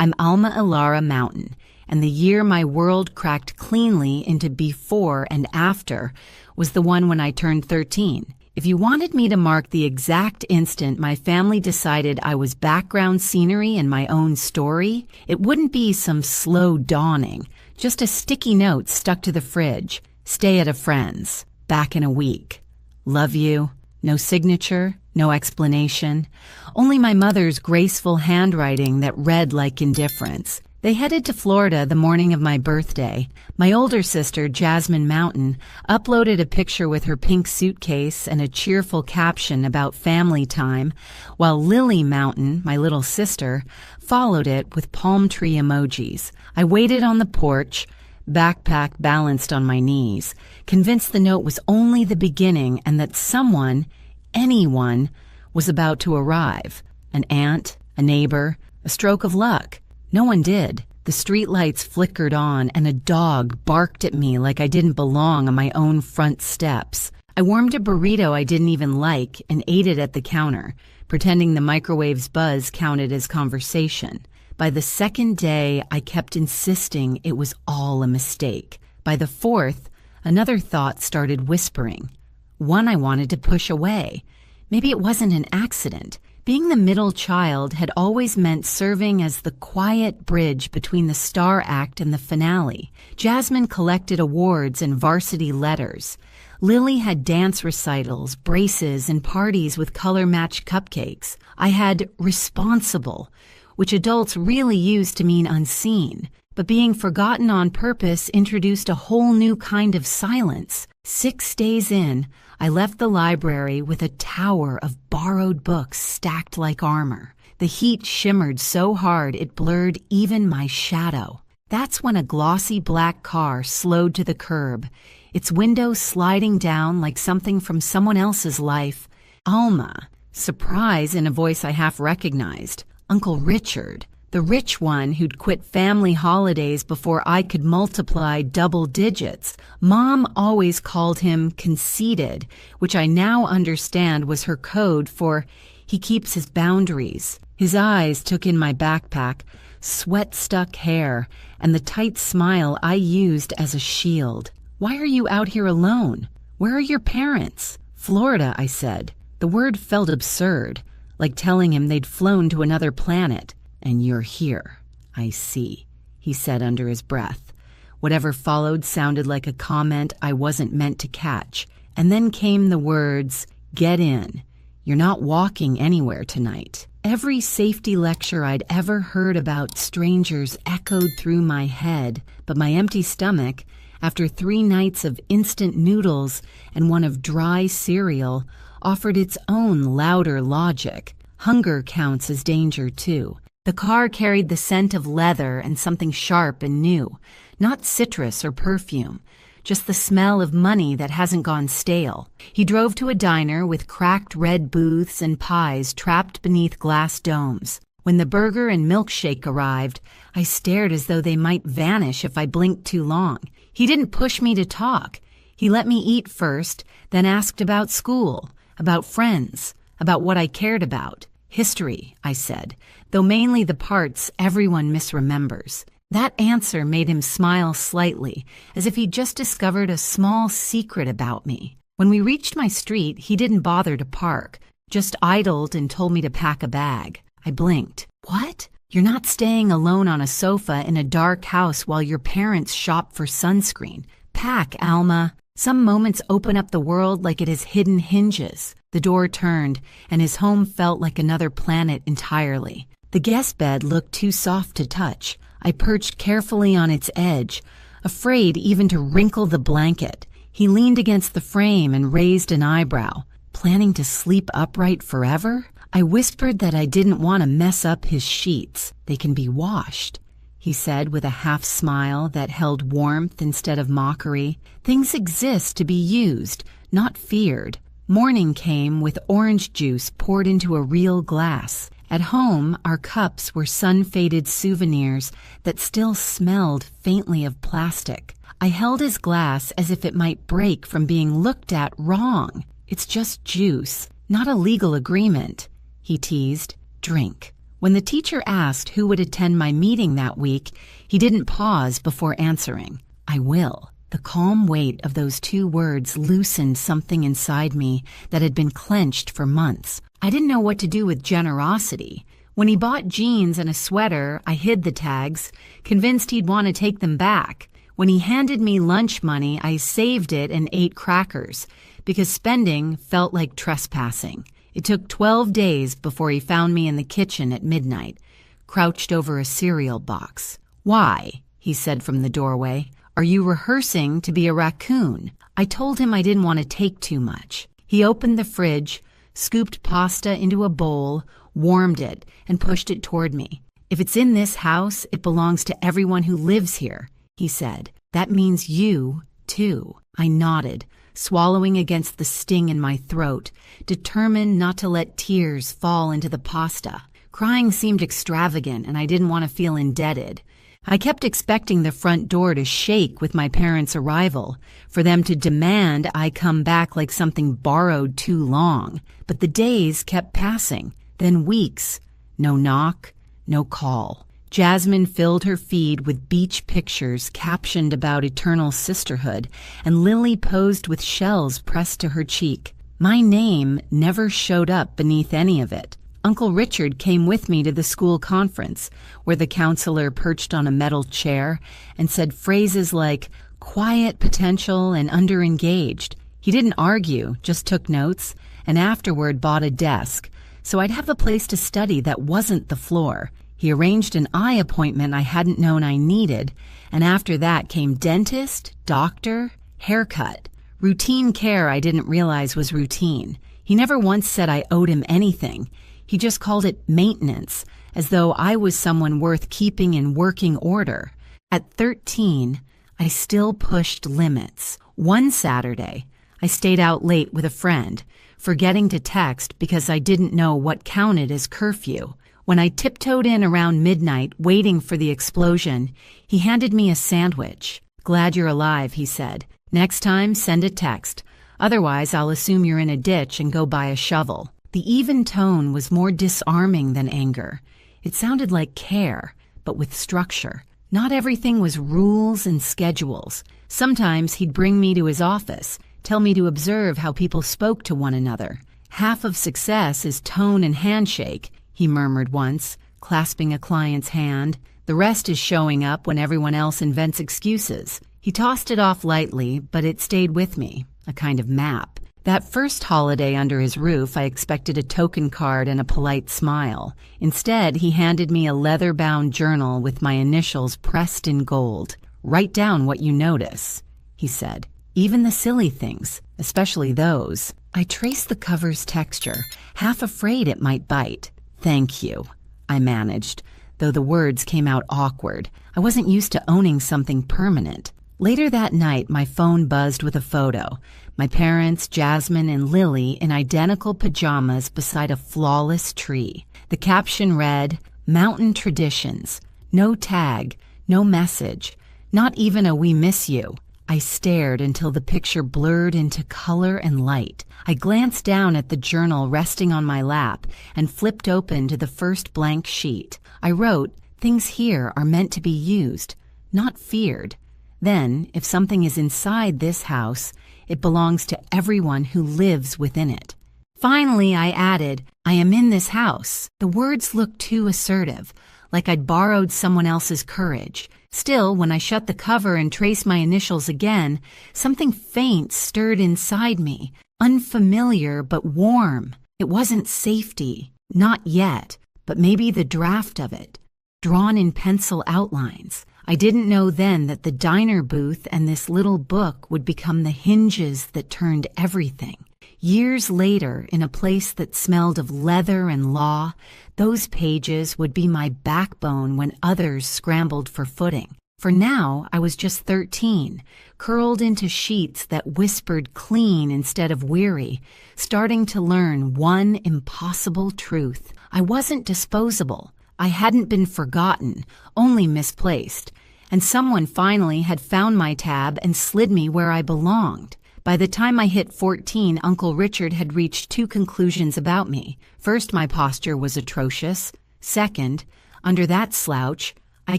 I'm Alma Ilara Mountain, and the year my world cracked cleanly into before and after was the one when I turned 13. If you wanted me to mark the exact instant my family decided I was background scenery in my own story, it wouldn't be some slow dawning, just a sticky note stuck to the fridge. Stay at a friend's. Back in a week. Love you. No signature, no explanation. Only my mother's graceful handwriting that read like indifference. They headed to Florida the morning of my birthday. My older sister, Jasmine Mountain, uploaded a picture with her pink suitcase and a cheerful caption about family time, while Lily Mountain, my little sister, followed it with palm tree emojis. I waited on the porch, backpack balanced on my knees, convinced the note was only the beginning and that someone, anyone, was about to arrive. An aunt, a neighbor, a stroke of luck. No one did. The streetlights flickered on and a dog barked at me like I didn't belong on my own front steps. I warmed a burrito I didn't even like and ate it at the counter, pretending the microwave's buzz counted as conversation. By the second day, I kept insisting it was all a mistake. By the fourth, another thought started whispering. One I wanted to push away. Maybe it wasn't an accident. Being the middle child had always meant serving as the quiet bridge between the star act and the finale. Jasmine collected awards and varsity letters. Lily had dance recitals, braces, and parties with color-matched cupcakes. I had responsible, which adults really used to mean unseen. But being forgotten on purpose introduced a whole new kind of silence. 6 days in, I left the library with a tower of borrowed books stacked like armor. The heat shimmered so hard it blurred even my shadow. That's when a glossy black car slowed to the curb, its window sliding down like something from someone else's life. Alma. Surprise in a voice I half recognized. Uncle Richard. The rich one who'd quit family holidays before I could multiply double digits. Mom always called him conceited, which I now understand was her code for he keeps his boundaries. His eyes took in my backpack, sweat-stuck hair, and the tight smile I used as a shield. Why are you out here alone? Where are your parents? Florida, I said. The word felt absurd, like telling him they'd flown to another planet. And you're here. I see, he said under his breath. Whatever followed sounded like a comment I wasn't meant to catch. And then came the words, get in. You're not walking anywhere tonight. Every safety lecture I'd ever heard about strangers echoed through my head, but my empty stomach, after 3 nights of instant noodles and one of dry cereal, offered its own louder logic. Hunger counts as danger, too. The car carried the scent of leather and something sharp and new, not citrus or perfume, just the smell of money that hasn't gone stale. He drove to a diner with cracked red booths and pies trapped beneath glass domes. When the burger and milkshake arrived, I stared as though they might vanish if I blinked too long. He didn't push me to talk. He let me eat first, then asked about school, about friends, about what I cared about. History, I said, though mainly the parts everyone misremembers. That answer made him smile slightly, as if he'd just discovered a small secret about me. When we reached my street, he didn't bother to park, just idled and told me to pack a bag. I blinked. What? You're not staying alone on a sofa in a dark house while your parents shop for sunscreen. Pack, Alma. Some moments open up the world like it has hidden hinges. The door turned, and his home felt like another planet entirely. The guest bed looked too soft to touch. I perched carefully on its edge, afraid even to wrinkle the blanket. He leaned against the frame and raised an eyebrow. Planning to sleep upright forever? I whispered that I didn't want to mess up his sheets. They can be washed, he said with a half smile that held warmth instead of mockery. Things exist to be used, not feared. Morning came with orange juice poured into a real glass. At home, our cups were sun-faded souvenirs that still smelled faintly of plastic. I held his glass as if it might break from being looked at wrong. It's just juice, not a legal agreement, he teased. Drink. When the teacher asked who would attend my meeting that week, he didn't pause before answering, "I will." The calm weight of those 2 words loosened something inside me that had been clenched for months. I didn't know what to do with generosity. When he bought jeans and a sweater, I hid the tags, convinced he'd want to take them back. When he handed me lunch money, I saved it and ate crackers, because spending felt like trespassing. It took 12 days before he found me in the kitchen at midnight, crouched over a cereal box. "Why?" he said from the doorway. "Are you rehearsing to be a raccoon?" I told him I didn't want to take too much. He opened the fridge, scooped pasta into a bowl, warmed it, and pushed it toward me. "If it's in this house, it belongs to everyone who lives here," he said. "That means you, too." I nodded, swallowing against the sting in my throat, determined not to let tears fall into the pasta. Crying seemed extravagant, and I didn't want to feel indebted. I kept expecting the front door to shake with my parents' arrival, for them to demand I come back like something borrowed too long. But the days kept passing, then weeks. No knock, no call. Jasmine filled her feed with beach pictures captioned about eternal sisterhood, and Lily posed with shells pressed to her cheek. My name never showed up beneath any of it. Uncle Richard came with me to the school conference, where the counselor perched on a metal chair and said phrases like quiet potential and underengaged. He didn't argue, just took notes, and afterward bought a desk, so I'd have a place to study that wasn't the floor. He arranged an eye appointment I hadn't known I needed, and after that came dentist, doctor, haircut. Routine care I didn't realize was routine. He never once said I owed him anything. He just called it maintenance, as though I was someone worth keeping in working order. At 13, I still pushed limits. One Saturday, I stayed out late with a friend, forgetting to text because I didn't know what counted as curfew. When I tiptoed in around midnight, waiting for the explosion, he handed me a sandwich. "Glad you're alive," he said. "Next time, send a text. Otherwise, I'll assume you're in a ditch and go buy a shovel." The even tone was more disarming than anger. It sounded like care, but with structure. Not everything was rules and schedules. Sometimes he'd bring me to his office, tell me to observe how people spoke to one another. "Half of success is tone and handshake," he murmured once, clasping a client's hand. "The rest is showing up when everyone else invents excuses." He tossed it off lightly, but it stayed with me, a kind of map. That first holiday under his roof, I expected a token card and a polite smile. Instead, he handed me a leather-bound journal with my initials pressed in gold. "Write down what you notice," he said. "Even the silly things, especially those." I traced the cover's texture, half afraid it might bite. "Thank you," I managed, though the words came out awkward. I wasn't used to owning something permanent. Later that night, my phone buzzed with a photo. My parents, Jasmine, and Lily in identical pajamas beside a flawless tree. The caption read, "Mountain Traditions. No tag, no message, not even a 'we miss you.'" I stared until the picture blurred into color and light. I glanced down at the journal resting on my lap and flipped open to the first blank sheet. I wrote, "Things here are meant to be used, not feared. Then, if something is inside this house, it belongs to everyone who lives within it." Finally, I added, "I am in this house." The words looked too assertive, like I'd borrowed someone else's courage. Still, when I shut the cover and traced my initials again, something faint stirred inside me, unfamiliar but warm. It wasn't safety, not yet, but maybe the draft of it, drawn in pencil outlines. I didn't know then that the diner booth and this little book would become the hinges that turned everything. Years later, in a place that smelled of leather and law, those pages would be my backbone when others scrambled for footing. For now, I was just 13, curled into sheets that whispered clean instead of weary, starting to learn one impossible truth. I wasn't disposable. I hadn't been forgotten, only misplaced. And someone finally had found my tab and slid me where I belonged. By the time I hit 14, Uncle Richard had reached two conclusions about me. First, my posture was atrocious. Second, under that slouch, I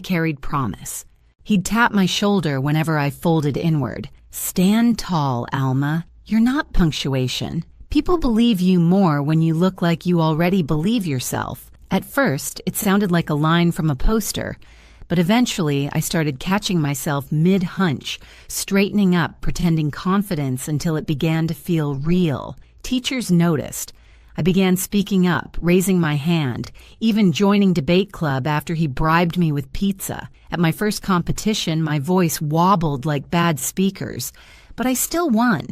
carried promise. He'd tap my shoulder whenever I folded inward. Stand tall, Alma. You're not punctuation. People believe you more when you look like you already believe yourself. At first, it sounded like a line from a poster, but eventually I started catching myself mid-hunch, straightening up, pretending confidence until it began to feel real. Teachers noticed. I began speaking up, raising my hand, even joining debate club after he bribed me with pizza. At my first competition, my voice wobbled like bad speakers, but I still won,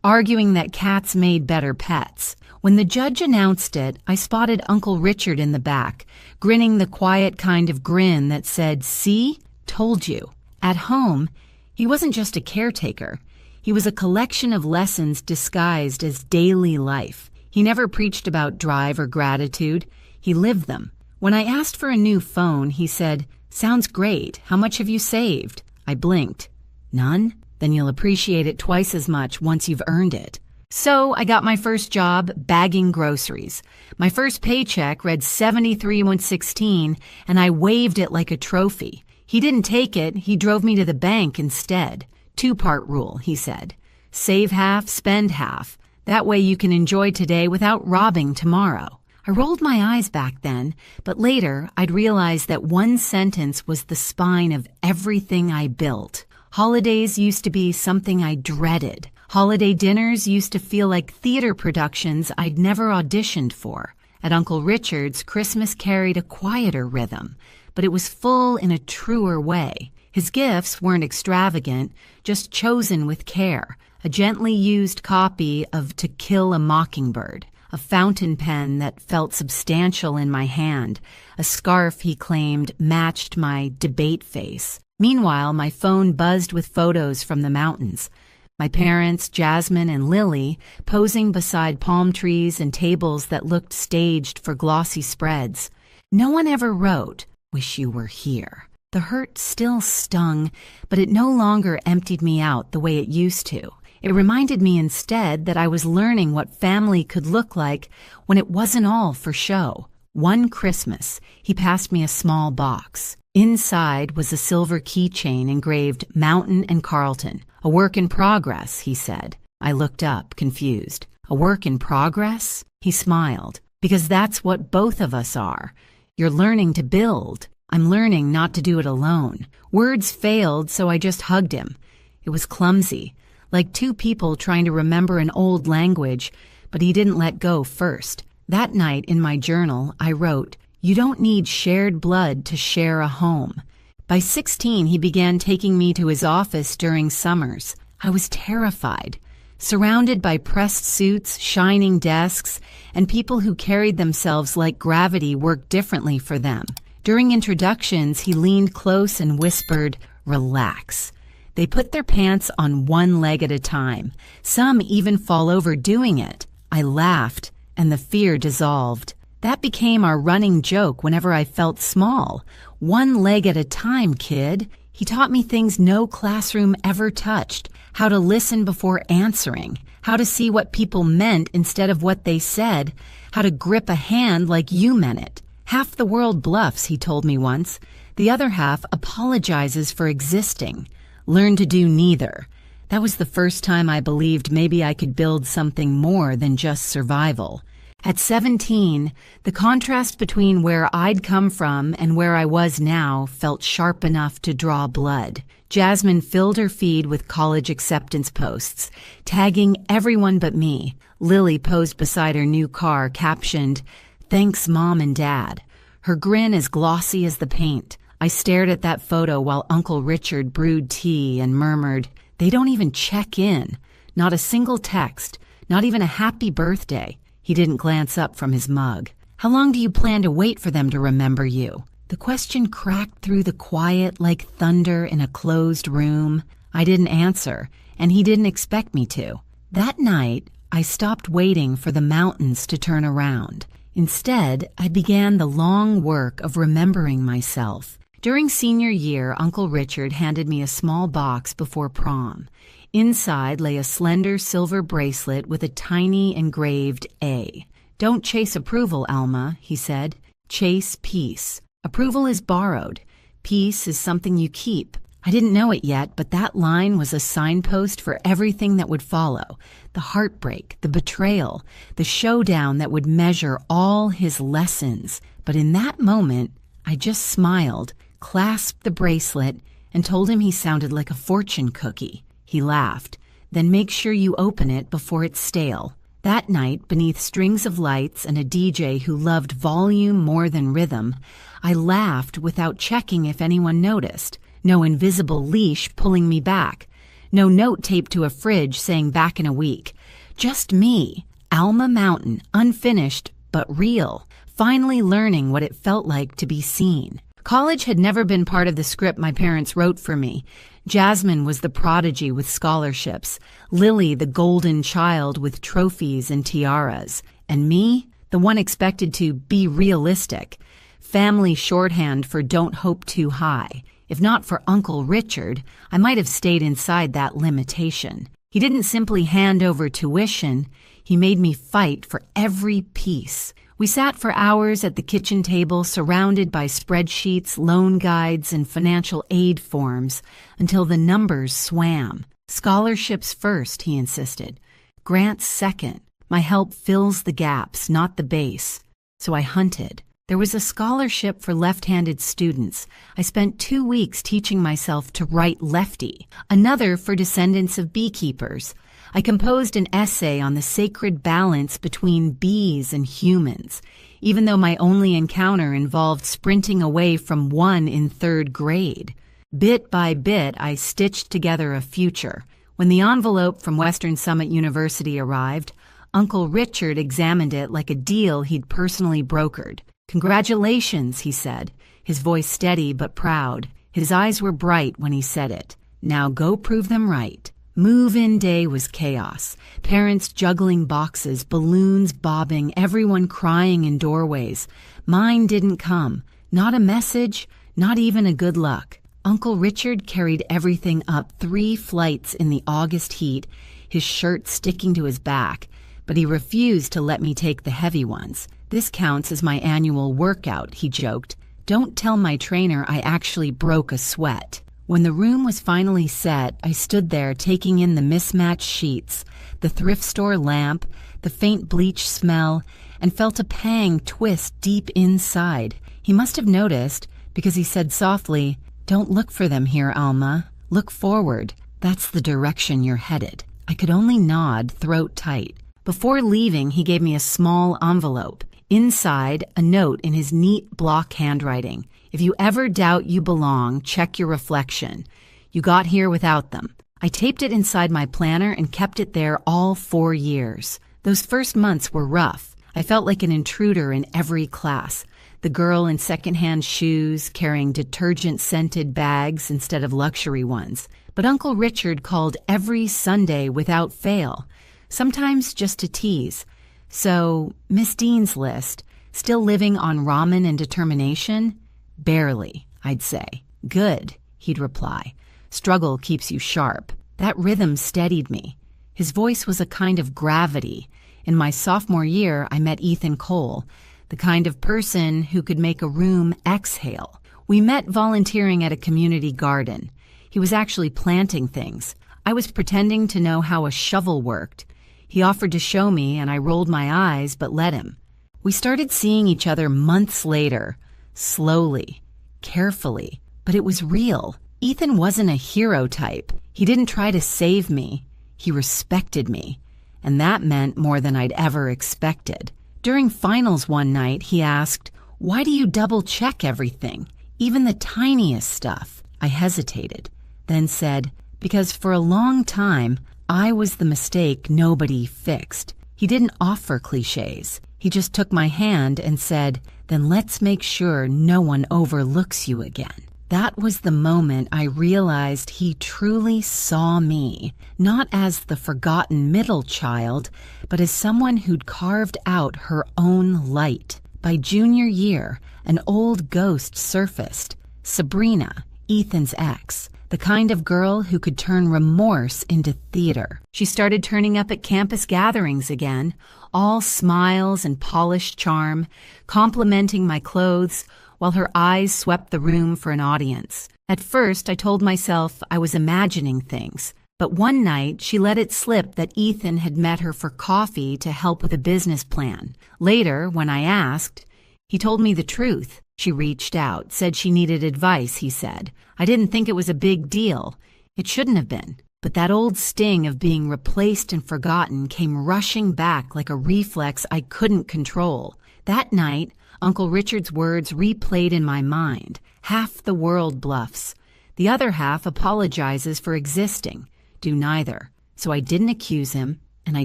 arguing that cats made better pets. When the judge announced it, I spotted Uncle Richard in the back, grinning the quiet kind of grin that said, "See? Told you." At home, he wasn't just a caretaker. He was a collection of lessons disguised as daily life. He never preached about drive or gratitude. He lived them. When I asked for a new phone, he said, "Sounds great. How much have you saved?" I blinked. "None? Then you'll appreciate it twice as much once you've earned it." So I got my first job bagging groceries. My first paycheck read 73,116, and I waved it like a trophy. He didn't take it. He drove me to the bank instead. Two-part rule, he said. Save half, spend half. That way you can enjoy today without robbing tomorrow. I rolled my eyes back then, but later I'd realized that one sentence was the spine of everything I built. Holidays used to be something I dreaded. Holiday dinners used to feel like theater productions I'd never auditioned for. At Uncle Richard's, Christmas carried a quieter rhythm, but it was full in a truer way. His gifts weren't extravagant, just chosen with care. A gently used copy of To Kill a Mockingbird, a fountain pen that felt substantial in my hand, a scarf he claimed matched my debate face. Meanwhile, my phone buzzed with photos from the mountains. My parents, Jasmine and Lily, posing beside palm trees and tables that looked staged for glossy spreads. No one ever wrote, "Wish you were here." The hurt still stung, but it no longer emptied me out the way it used to. It reminded me instead that I was learning what family could look like when it wasn't all for show. One Christmas, he passed me a small box. Inside was a silver keychain engraved Mountain and Carlton. "A work in progress," he said. I looked up, confused. "A work in progress?" He smiled. "Because that's what both of us are. You're learning to build. I'm learning not to do it alone." Words failed, so I just hugged him. It was clumsy, like two people trying to remember an old language, but he didn't let go first. That night in my journal, I wrote, "You don't need shared blood to share a home." By 16, he began taking me to his office during summers. I was terrified, surrounded by pressed suits, shining desks, and people who carried themselves like gravity worked differently for them. During introductions, he leaned close and whispered, "Relax." They put their pants on one leg at a time. Some even fall over doing it. I laughed, and the fear dissolved. That became our running joke whenever I felt small. One leg at a time, kid. He taught me things no classroom ever touched. How to listen before answering. How to see what people meant instead of what they said. How to grip a hand like you meant it. Half the world bluffs, he told me once. The other half apologizes for existing. Learn to do neither. That was the first time I believed maybe I could build something more than just survival. At 17, the contrast between where I'd come from and where I was now felt sharp enough to draw blood. Jasmine filled her feed with college acceptance posts, tagging everyone but me. Lily posed beside her new car, captioned, "Thanks, Mom and Dad." Her grin as glossy as the paint. I stared at that photo while Uncle Richard brewed tea and murmured, "They don't even check in. Not a single text. Not even a happy birthday." He didn't glance up from his mug. "How long do you plan to wait for them to remember you?" The question cracked through the quiet like thunder in a closed room. I didn't answer, and he didn't expect me to. That night, I stopped waiting for the mountains to turn around. Instead, I began the long work of remembering myself. During senior year, Uncle Richard handed me a small box before prom. Inside lay a slender silver bracelet with a tiny engraved A. "Don't chase approval, Alma," he said. Chase peace. Approval is borrowed. Peace is something you keep. I didn't know it yet, but that line was a signpost for everything that would follow. The heartbreak, the betrayal, the showdown that would measure all his lessons. But in that moment, I just smiled, clasped the bracelet, and told him he sounded like a fortune cookie. He laughed. Then make sure you open it before it's stale. That night, beneath strings of lights and a DJ who loved volume more than rhythm, I laughed without checking if anyone noticed. No invisible leash pulling me back. No note taped to a fridge saying back in a week. Just me, Alma Mountain, unfinished but real, finally learning what it felt like to be seen. College had never been part of the script my parents wrote for me. Jasmine was the prodigy with scholarships, Lily the golden child with trophies and tiaras, and me, the one expected to be realistic. Family shorthand for don't hope too high. If not for Uncle Richard, I might have stayed inside that limitation. He didn't simply hand over tuition, he made me fight for every piece. We sat for hours at the kitchen table surrounded by spreadsheets, loan guides, and financial aid forms until the numbers swam. Scholarships first, he insisted. Grants second. My help fills the gaps, not the base. So I hunted. There was a scholarship for left-handed students. I spent 2 weeks teaching myself to write lefty. Another for descendants of beekeepers. I composed an essay on the sacred balance between bees and humans, even though my only encounter involved sprinting away from one in 3rd grade. Bit by bit, I stitched together a future. When the envelope from Western Summit University arrived, Uncle Richard examined it like a deal he'd personally brokered. "Congratulations," he said, his voice steady but proud. His eyes were bright when he said it. "Now go prove them right." Move-in day was chaos. Parents juggling boxes, balloons bobbing, everyone crying in doorways. Mine didn't come. Not a message, not even a good luck. Uncle Richard carried everything up 3 flights in the August heat, his shirt sticking to his back, but he refused to let me take the heavy ones. "This counts as my annual workout," he joked. "Don't tell my trainer I actually broke a sweat." When the room was finally set, I stood there taking in the mismatched sheets, the thrift store lamp, the faint bleach smell, and felt a pang twist deep inside. He must have noticed, because he said softly, "Don't look for them here, Alma. Look forward. That's the direction you're headed." I could only nod, throat tight. Before leaving, he gave me a small envelope. Inside, a note in his neat block handwriting. "If you ever doubt you belong, check your reflection. You got here without them." I taped it inside my planner and kept it there all 4 years. Those first months were rough. I felt like an intruder in every class. The girl in secondhand shoes, carrying detergent-scented bags instead of luxury ones. But Uncle Richard called every Sunday without fail, sometimes just to tease. So, Miss Dean's list, still living on ramen and determination? "Barely," I'd say. "Good," he'd reply. "Struggle keeps you sharp." That rhythm steadied me. His voice was a kind of gravity. In my sophomore year, I met Ethan Cole, the kind of person who could make a room exhale. We met volunteering at a community garden. He was actually planting things. I was pretending to know how a shovel worked. He offered to show me, and I rolled my eyes but let him. We started seeing each other months later. Slowly, carefully, but it was real. Ethan wasn't a hero type. He didn't try to save me. He respected me, and that meant more than I'd ever expected. During finals one night, he asked, "Why do you double-check everything, even the tiniest stuff?" I hesitated, then said, "Because for a long time, I was the mistake nobody fixed." He didn't offer cliches. He just took my hand and said, "Then let's make sure no one overlooks you again." That was the moment I realized he truly saw me, not as the forgotten middle child, but as someone who'd carved out her own light. By junior year, an old ghost surfaced, Sabrina, Ethan's ex. the kind of girl who could turn remorse into theater. She started turning up at campus gatherings again, all smiles and polished charm, complimenting my clothes while her eyes swept the room for an audience. At first, I told myself I was imagining things, but one night she let it slip that Ethan had met her for coffee to help with a business plan. Later, when I asked, he told me the truth. She reached out, said she needed advice, he said. I didn't think it was a big deal. It shouldn't have been. But that old sting of being replaced and forgotten came rushing back like a reflex I couldn't control. That night, Uncle Richard's words replayed in my mind. Half the world bluffs. The other half apologizes for existing. Do neither. So I didn't accuse him, and I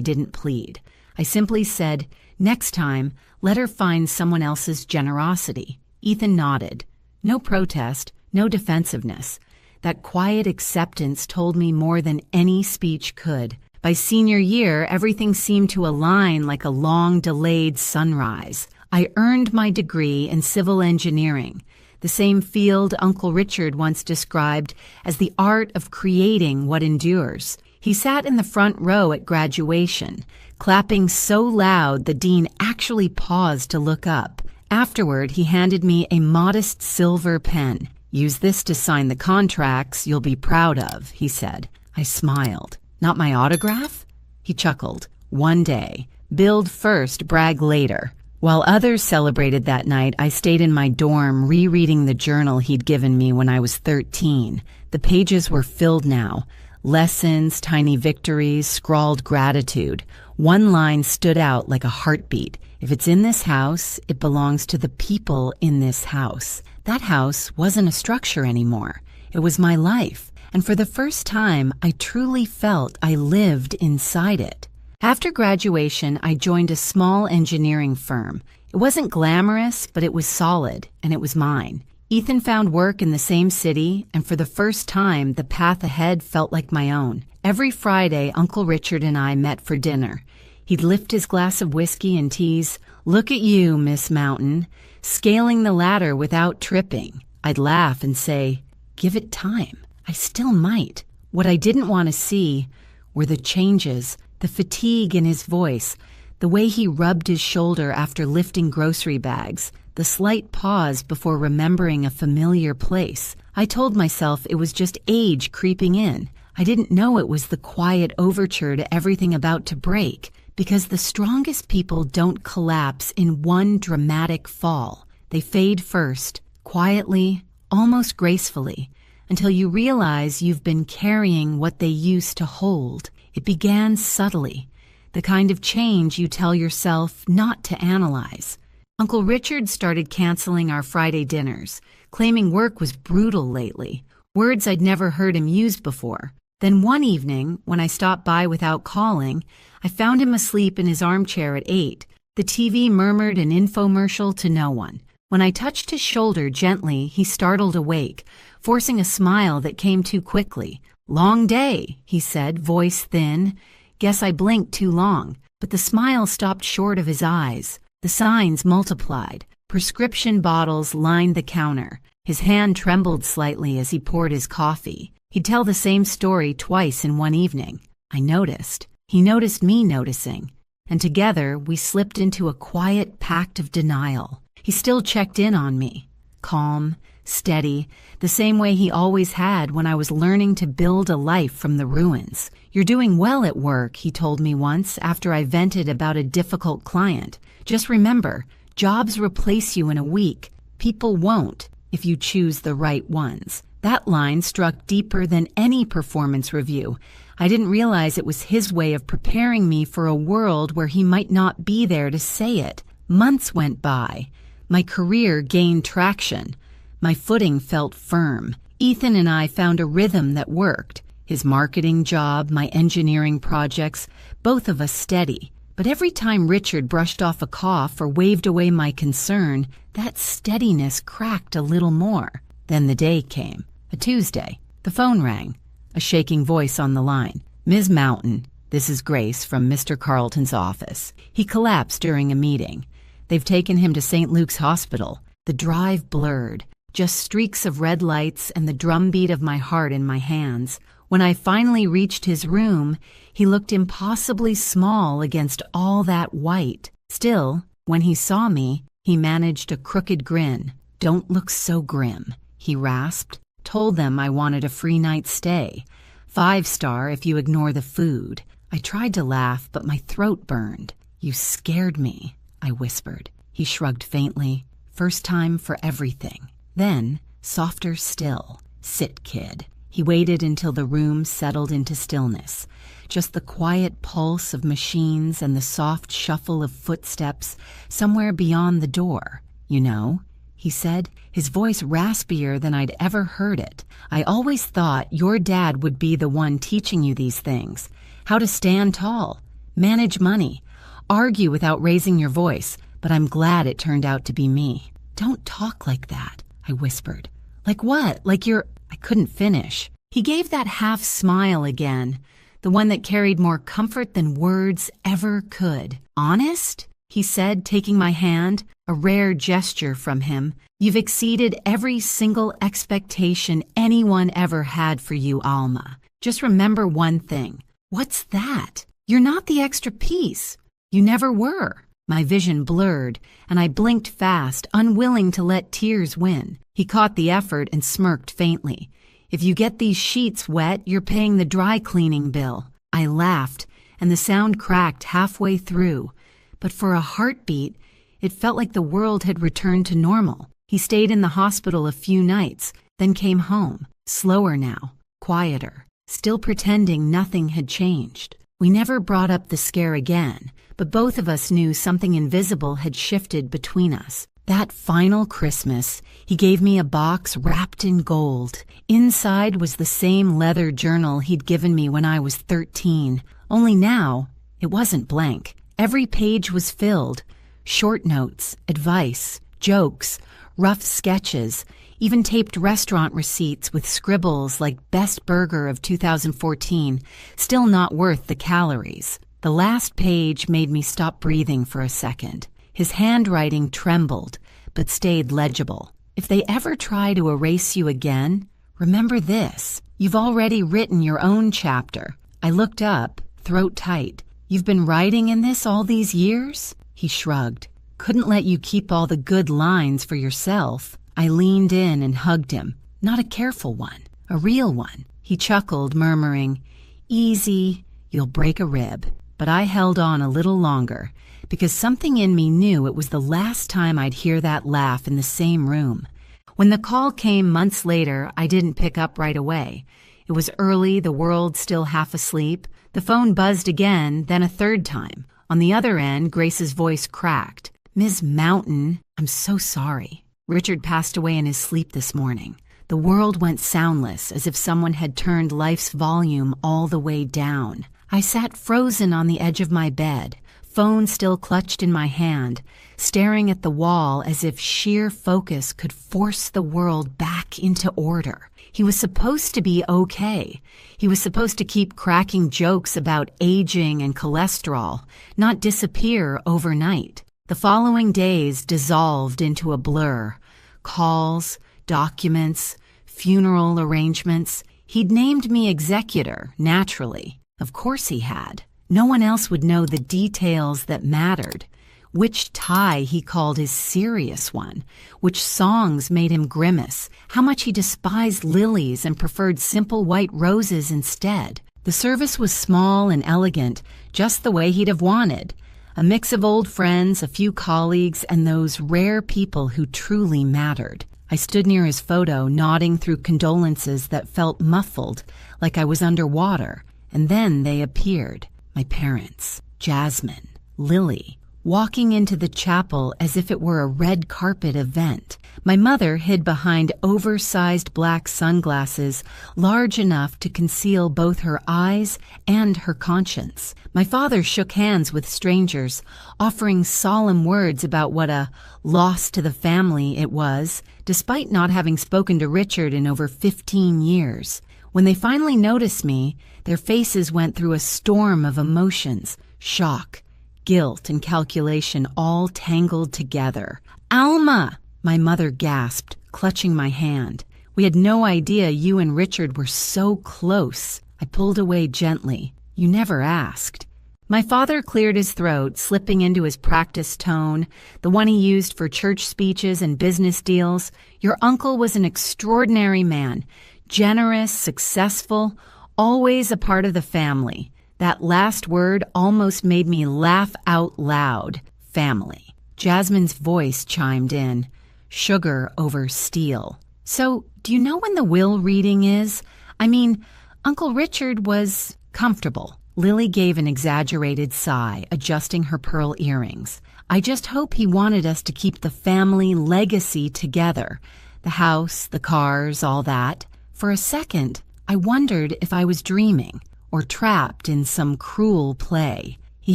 didn't plead. I simply said, next time, let her find someone else's generosity. Ethan nodded. No protest, no defensiveness. That quiet acceptance told me more than any speech could. By senior year, everything seemed to align like a long-delayed sunrise. I earned my degree in civil engineering, the same field Uncle Richard once described as the art of creating what endures. He sat in the front row at graduation, clapping so loud the dean actually paused to look up. Afterward, he handed me a modest silver pen. Use this to sign the contracts you'll be proud of, he said. I smiled. Not my autograph? He chuckled. One day. Build first, brag later. While others celebrated that night, I stayed in my dorm rereading the journal he'd given me when I was 13. The pages were filled now. Lessons, tiny victories, scrawled gratitude. One line stood out like a heartbeat. If it's in this house, it belongs to the people in this house. That house wasn't a structure anymore. It was my life. And for the first time, I truly felt I lived inside it. After graduation, I joined a small engineering firm. It wasn't glamorous, but it was solid, and it was mine. Ethan found work in the same city, and for the first time, the path ahead felt like my own. Every Friday, Uncle Richard and I met for dinner. He'd lift his glass of whiskey and tease, "Look at you, Miss Mountain, scaling the ladder without tripping." I'd laugh and say, "Give it time. I still might." What I didn't want to see were the changes, the fatigue in his voice, the way he rubbed his shoulder after lifting grocery bags, the slight pause before remembering a familiar place. I told myself it was just age creeping in. I didn't know it was the quiet overture to everything about to break, because the strongest people don't collapse in one dramatic fall. They fade first, quietly, almost gracefully, until you realize you've been carrying what they used to hold. It began subtly, the kind of change you tell yourself not to analyze. Uncle Richard started canceling our Friday dinners, claiming work was brutal lately, words I'd never heard him use before. Then one evening, when I stopped by without calling, I found him asleep in his armchair at 8. The TV murmured an infomercial to no one. When I touched his shoulder gently, he startled awake, forcing a smile that came too quickly. "Long day," he said, voice thin. Guess I blinked too long, but the smile stopped short of his eyes. The signs multiplied. Prescription bottles lined the counter. His hand trembled slightly as he poured his coffee. He'd tell the same story twice in one evening. I noticed. He noticed me noticing. And together, we slipped into a quiet pact of denial. He still checked in on me. Calm, steady, the same way he always had when I was learning to build a life from the ruins. "You're doing well at work," he told me once after I vented about a difficult client. "Just remember, jobs replace you in a week. People won't if you choose the right ones." That line struck deeper than any performance review. I didn't realize it was his way of preparing me for a world where he might not be there to say it. Months went by. My career gained traction. My footing felt firm. Ethan and I found a rhythm that worked. His marketing job, my engineering projects, both of us steady. But every time Richard brushed off a cough or waved away my concern, that steadiness cracked a little more. Then the day came, a Tuesday. The phone rang, a shaking voice on the line. "Ms. Mountain, this is Grace from Mr. Carlton's office. He collapsed during a meeting. They've taken him to St. Luke's Hospital." The drive blurred. just streaks of red lights and the drumbeat of my heart in my hands. When I finally reached his room, he looked impossibly small against all that white. Still, when he saw me, he managed a crooked grin. "Don't look so grim," he rasped. "Told them I wanted a free night's stay. 5-star if you ignore the food." I tried to laugh, but my throat burned. "You scared me," I whispered. He shrugged faintly. "First time for everything." Then, softer still, "Sit, kid." He waited until the room settled into stillness. Just the quiet pulse of machines and the soft shuffle of footsteps somewhere beyond the door. "You know," he said, his voice raspier than I'd ever heard it, "I always thought your dad would be the one teaching you these things. How to stand tall, manage money, argue without raising your voice, but I'm glad it turned out to be me." "Don't talk like that," I whispered. "Like what? Like you're—" I couldn't finish. He gave that half smile again, the one that carried more comfort than words ever could. "Honest?" he said, taking my hand, a rare gesture from him. "You've exceeded every single expectation anyone ever had for you, Alma. Just remember one thing." "What's that?" "You're not the extra piece. You never were." My vision blurred, and I blinked fast, unwilling to let tears win. He caught the effort and smirked faintly. "If you get these sheets wet, you're paying the dry cleaning bill." I laughed, and the sound cracked halfway through. But for a heartbeat, it felt like the world had returned to normal. He stayed in the hospital a few nights, then came home, slower now, quieter, still pretending nothing had changed. We never brought up the scare again, but both of us knew something invisible had shifted between us. That final Christmas, he gave me a box wrapped in gold. Inside was the same leather journal he'd given me when I was 13. Only now, it wasn't blank. Every page was filled. Short notes, advice, jokes, rough sketches, even taped restaurant receipts with scribbles like "Best Burger of 2014, still not worth the calories." The last page made me stop breathing for a second. His handwriting trembled, but stayed legible. "If they ever try to erase you again, remember this. You've already written your own chapter." I looked up, throat tight. "You've been writing in this all these years?" He shrugged. "Couldn't let you keep all the good lines for yourself." I leaned in and hugged him. Not a careful one, a real one. He chuckled, murmuring, "Easy, you'll break a rib." But I held on a little longer, because something in me knew it was the last time I'd hear that laugh in the same room. When the call came months later, I didn't pick up right away. It was early, the world still half asleep. The phone buzzed again, then a third time. On the other end, Grace's voice cracked. "Ms. Mountain, I'm so sorry. Richard passed away in his sleep this morning." The world went soundless, as if someone had turned life's volume all the way down. I sat frozen on the edge of my bed, phone still clutched in my hand, staring at the wall as if sheer focus could force the world back into order. He was supposed to be okay. He was supposed to keep cracking jokes about aging and cholesterol, not disappear overnight. The following days dissolved into a blur. Calls, documents, funeral arrangements. He'd named me executor, naturally. Of course he had. No one else would know the details that mattered. Which tie he called his serious one, which songs made him grimace, how much he despised lilies and preferred simple white roses instead. The service was small and elegant, just the way he'd have wanted. A mix of old friends, a few colleagues, and those rare people who truly mattered. I stood near his photo, nodding through condolences that felt muffled, like I was underwater. And then they appeared, my parents, Jasmine, Lily, walking into the chapel as if it were a red carpet event. My mother hid behind oversized black sunglasses, large enough to conceal both her eyes and her conscience. My father shook hands with strangers, offering solemn words about what a loss to the family it was, despite not having spoken to Richard in over 15 years. When they finally noticed me, their faces went through a storm of emotions, shock, guilt, and calculation all tangled together. "Alma!" my mother gasped, clutching my hand. "We had no idea you and Richard were so close." I pulled away gently. "You never asked." My father cleared his throat, slipping into his practice tone, the one he used for church speeches and business deals. "Your uncle was an extraordinary man, generous, successful, always a part of the family." That last word almost made me laugh out loud. Family. Jasmine's voice chimed in. Sugar over steel. "So, do you know when the will reading is? I mean, Uncle Richard was comfortable." Lily gave an exaggerated sigh, adjusting her pearl earrings. "I just hope he wanted us to keep the family legacy together. The house, the cars, all that. For a second, I wondered if I was dreaming or trapped in some cruel play. He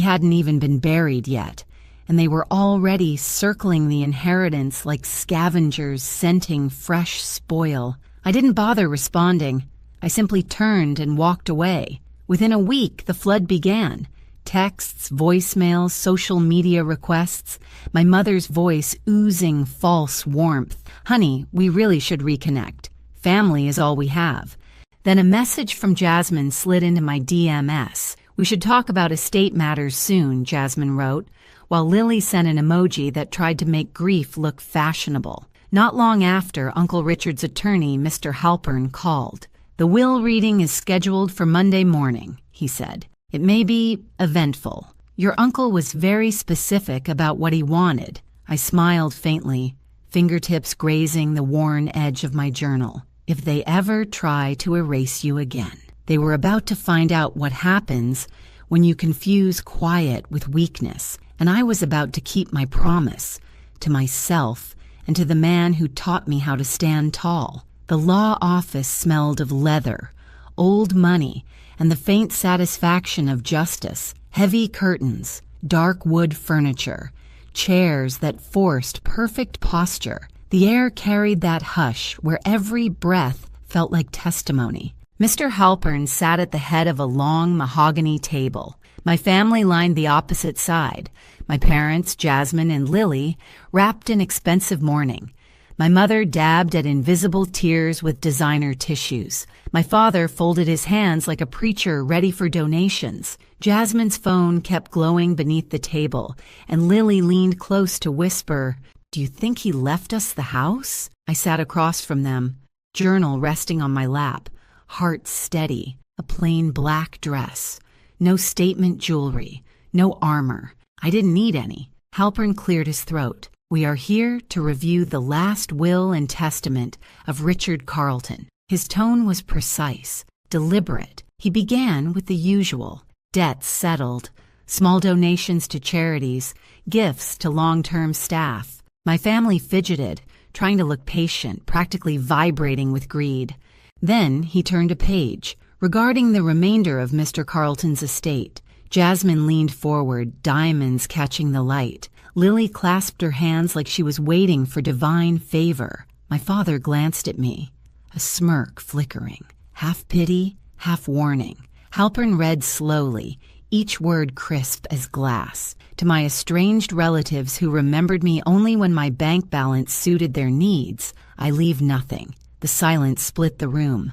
hadn't even been buried yet, and they were already circling the inheritance like scavengers scenting fresh spoil. I didn't bother responding. I simply turned and walked away. Within a week, the flood began. Texts, voicemails, social media requests, my mother's voice oozing false warmth. "Honey, we really should reconnect. Family is all we have." Then a message from Jasmine slid into my DMS. "We should talk about estate matters soon," Jasmine wrote, while Lily sent an emoji that tried to make grief look fashionable. Not long after, Uncle Richard's attorney, Mr. Halpern, called. "The will reading is scheduled for Monday morning," he said. "It may be eventful. Your uncle was very specific about what he wanted." I smiled faintly, fingertips grazing the worn edge of my journal. "If they ever try to erase you again." They were about to find out what happens when you confuse quiet with weakness, and I was about to keep my promise to myself and to the man who taught me how to stand tall. The law office smelled of leather, old money, and the faint satisfaction of justice. Heavy curtains, dark wood furniture, chairs that forced perfect posture. The air carried that hush where every breath felt like testimony. Mr. Halpern sat at the head of a long mahogany table. My family lined the opposite side. My parents, Jasmine and Lily, wrapped in expensive mourning. My mother dabbed at invisible tears with designer tissues. My father folded his hands like a preacher ready for donations. Jasmine's phone kept glowing beneath the table, and Lily leaned close to whisper, "Do you think he left us the house?" I sat across from them, journal resting on my lap, heart steady, a plain black dress. No statement jewelry, no armor. I didn't need any. Halpern cleared his throat. "We are here to review the last will and testament of Richard Carleton." His tone was precise, deliberate. He began with the usual: debts settled, small donations to charities, gifts to long-term staff. My family fidgeted, trying to look patient, practically vibrating with greed. Then he turned a page, regarding the remainder of Mr. Carleton's estate. Jasmine leaned forward, diamonds catching the light. Lily clasped her hands like she was waiting for divine favor. My father glanced at me, a smirk flickering, half pity, half warning. Halpern read slowly, each word crisp as glass. "To my estranged relatives who remembered me only when my bank balance suited their needs, I leave nothing." The silence split the room.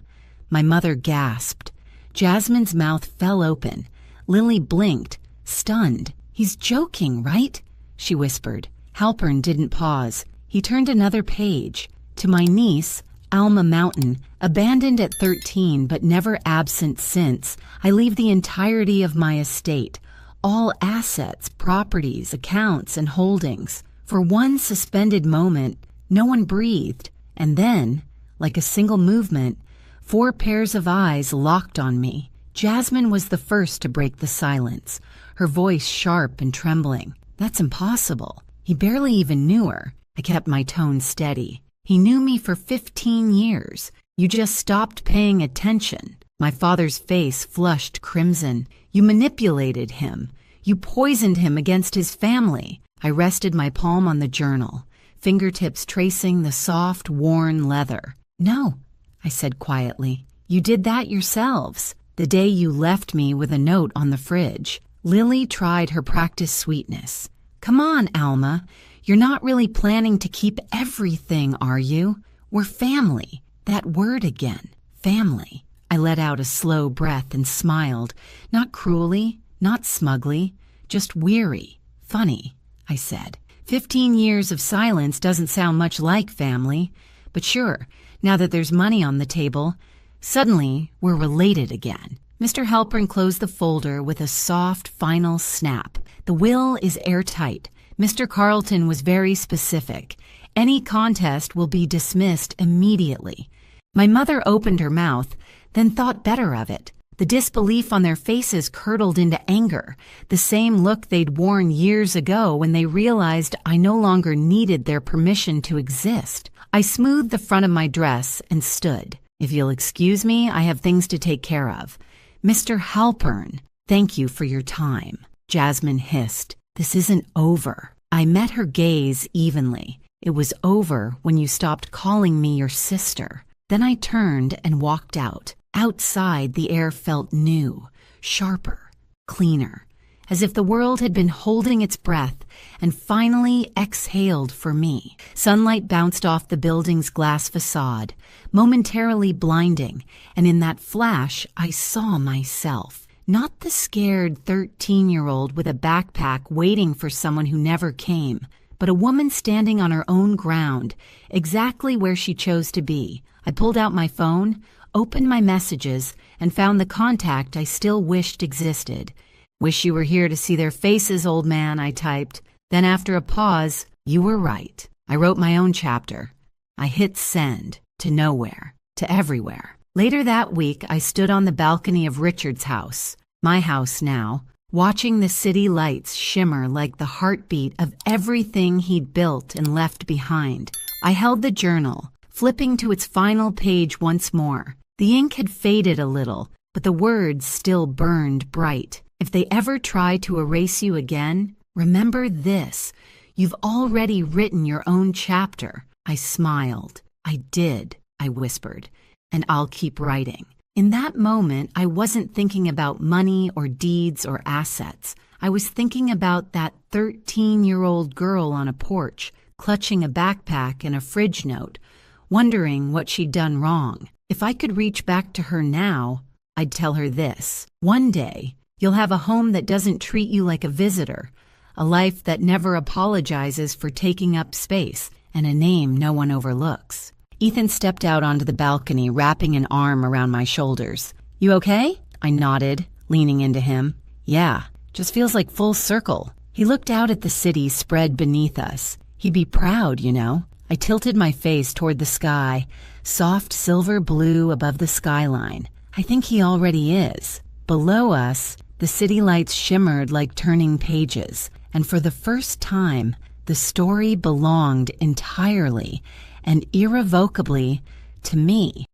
My mother gasped. Jasmine's mouth fell open. Lily blinked, stunned. "He's joking, right?" she whispered. Halpern didn't pause. He turned another page. "To my niece, Alma Mountain, abandoned at 13 but never absent since, I leave the entirety of my estate, all assets, properties, accounts, and holdings." For one suspended moment, no one breathed, and then, like a single movement, 4 pairs of eyes locked on me. Jasmine was the first to break the silence, her voice sharp and trembling. "That's impossible. He barely even knew her." I kept my tone steady. "He knew me for 15 years. You just stopped paying attention." My father's face flushed crimson. "You manipulated him. You poisoned him against his family." I rested my palm on the journal, fingertips tracing the soft, worn leather. "No," I said quietly. "You did that yourselves, the day you left me with a note on the fridge." Lily tried her practice sweetness. "Come on, Alma. You're not really planning to keep everything, are you? We're family. That word again. Family. I let out a slow breath and smiled, not cruelly, not smugly, just weary, funny, I said. 15 years of silence doesn't sound much like family, but sure, now that there's money on the table, suddenly we're related again. Mr. Halpern closed the folder with a soft, final snap. The will is airtight. Mr. Carlton was very specific. Any contest will be dismissed immediately. My mother opened her mouth, then thought better of it. The disbelief on their faces curdled into anger, the same look they'd worn years ago when they realized I no longer needed their permission to exist. I smoothed the front of my dress and stood. If you'll excuse me, I have things to take care of. Mr. Halpern, thank you for your time. Jasmine hissed. This isn't over. I met her gaze evenly. It was over when you stopped calling me your sister. Then I turned and walked out. Outside, the air felt new, sharper, cleaner, as if the world had been holding its breath and finally exhaled for me. Sunlight bounced off the building's glass facade, momentarily blinding, and in that flash, I saw myself. Not the scared 13-year-old with a backpack waiting for someone who never came, but a woman standing on her own ground, exactly where she chose to be. I pulled out my phone, opened my messages, and found the contact I still wished existed. Wish you were here to see their faces, old man, I typed. Then after a pause, you were right. I wrote my own chapter. I hit send, to nowhere, to everywhere. Later that week, I stood on the balcony of Richard's house, my house now, watching the city lights shimmer like the heartbeat of everything he'd built and left behind. I held the journal, flipping to its final page once more. The ink had faded a little, but the words still burned bright. If they ever try to erase you again, remember this. You've already written your own chapter. I smiled. I did, I whispered, and I'll keep writing. In that moment, I wasn't thinking about money or deeds or assets. I was thinking about that 13-year-old girl on a porch, clutching a backpack and a fridge note, wondering what she'd done wrong. If I could reach back to her now, I'd tell her this. One day, you'll have a home that doesn't treat you like a visitor, a life that never apologizes for taking up space, and a name no one overlooks. Ethan stepped out onto the balcony, wrapping an arm around my shoulders. You okay? I nodded, leaning into him. Yeah, just feels like full circle. He looked out at the city spread beneath us. He'd be proud, you know. I tilted my face toward the sky, soft silver blue above the skyline. I think he already is. Below us, the city lights shimmered like turning pages, and for the first time, the story belonged entirely and irrevocably to me.